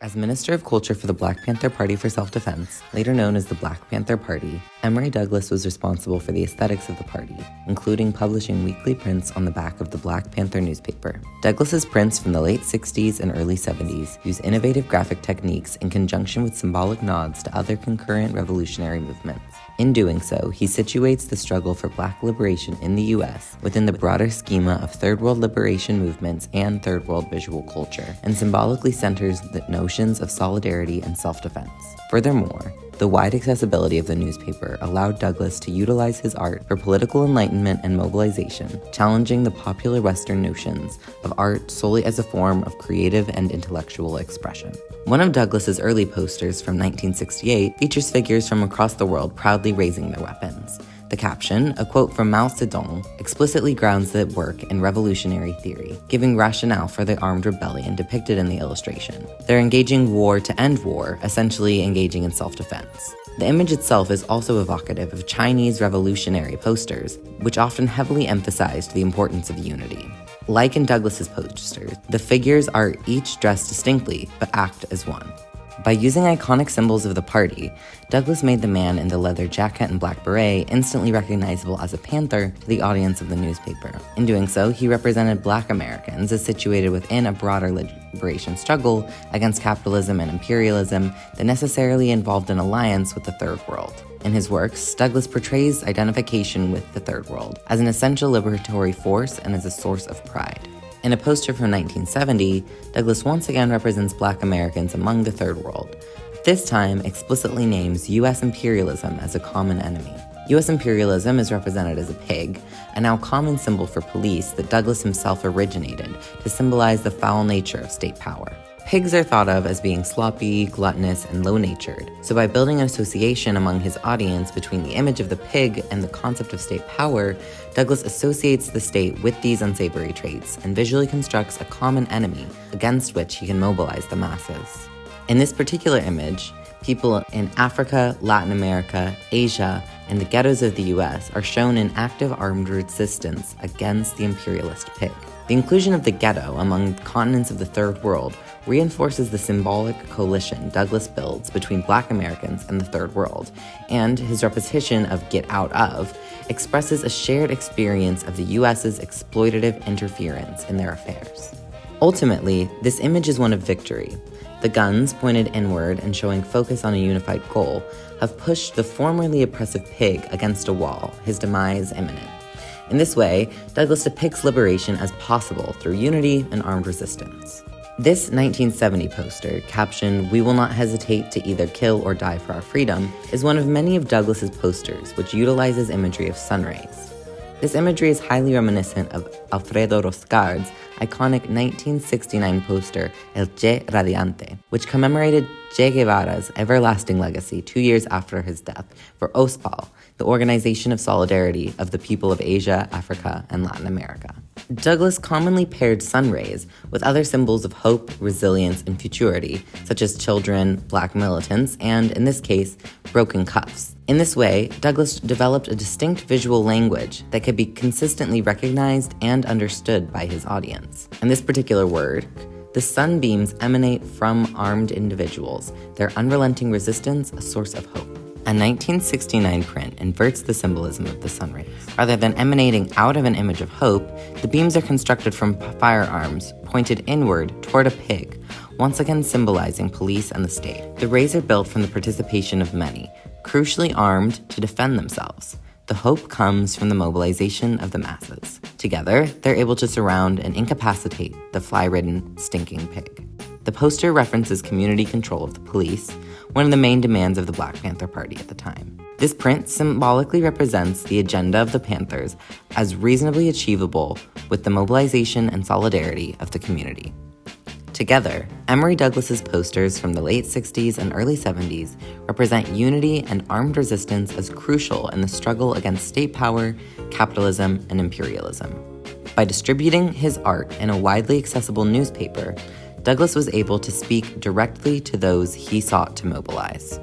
As Minister of Culture for the Black Panther Party for Self-Defense, later known as the Black Panther Party, Emory Douglas was responsible for the aesthetics of the party, including publishing weekly prints on the back of the Black Panther newspaper. Douglas's prints from the late 60s and early 70s use innovative graphic techniques in conjunction with symbolic nods to other concurrent revolutionary movements. In doing so, he situates the struggle for Black liberation in the U.S. within the broader schema of Third World liberation movements and Third World visual culture, and symbolically centers the notions of solidarity and self-defense. Furthermore, the wide accessibility of the newspaper allowed Douglas to utilize his art for political enlightenment and mobilization, challenging the popular Western notions of art solely as a form of creative and intellectual expression. One of Douglas's early posters from 1968 features figures from across the world proudly raising their weapons. The caption, a quote from Mao Zedong, explicitly grounds the work in revolutionary theory, giving rationale for the armed rebellion depicted in the illustration. They're engaging war to end war, essentially engaging in self-defense. The image itself is also evocative of Chinese revolutionary posters, which often heavily emphasized the importance of unity. Like in Douglas's posters, the figures are each dressed distinctly, but act as one. By using iconic symbols of the party, Douglas made the man in the leather jacket and black beret instantly recognizable as a panther to the audience of the newspaper. In doing so, he represented Black Americans as situated within a broader liberation struggle against capitalism and imperialism that necessarily involved an alliance with the Third World. In his works, Douglas portrays identification with the Third World as an essential liberatory force and as a source of pride. In a poster from 1970, Douglas once again represents Black Americans among the Third World. This time, explicitly names U.S. imperialism as a common enemy. U.S. imperialism is represented as a pig, a now common symbol for police that Douglas himself originated to symbolize the foul nature of state power. Pigs are thought of as being sloppy, gluttonous, and low-natured, so by building an association among his audience between the image of the pig and the concept of state power, Douglas associates the state with these unsavory traits and visually constructs a common enemy against which he can mobilize the masses. In this particular image, people in Africa, Latin America, Asia, and the ghettos of the US are shown in active armed resistance against the imperialist pig. The inclusion of the ghetto among continents of the Third World reinforces the symbolic coalition Douglas builds between Black Americans and the Third World, and his repetition of "get out of" expresses a shared experience of the US's exploitative interference in their affairs. Ultimately, this image is one of victory. The guns, pointed inward and showing focus on a unified goal, have pushed the formerly oppressive pig against a wall, his demise imminent. In this way, Douglas depicts liberation as possible through unity and armed resistance. This 1970 poster, captioned "We will not hesitate to either kill or die for our freedom," is one of many of Douglas's posters which utilizes imagery of sun rays. This imagery is highly reminiscent of Alfredo Roscard's iconic 1969 poster El Che Radiante, which commemorated Che Guevara's everlasting legacy 2 years after his death for OSPAL, the Organization of Solidarity of the People of Asia, Africa, and Latin America. Douglas commonly paired sun rays with other symbols of hope, resilience, and futurity, such as children, Black militants, and, in this case, broken cuffs. In this way, Douglas developed a distinct visual language that could be consistently recognized and understood by his audience. In this particular work, the sunbeams emanate from armed individuals, their unrelenting resistance a source of hope. A 1969 print inverts the symbolism of the sun rays. Rather than emanating out of an image of hope, the beams are constructed from firearms pointed inward toward a pig, once again symbolizing police and the state. The rays are built from the participation of many, crucially armed to defend themselves. The hope comes from the mobilization of the masses. Together, they're able to surround and incapacitate the fly-ridden, stinking pig. The poster references community control of the police, one of the main demands of the Black Panther Party at the time. This print symbolically represents the agenda of the Panthers as reasonably achievable with the mobilization and solidarity of the community. Together, Emory Douglas's posters from the late 60s and early 70s represent unity and armed resistance as crucial in the struggle against state power, capitalism, and imperialism. By distributing his art in a widely accessible newspaper, Douglas was able to speak directly to those he sought to mobilize.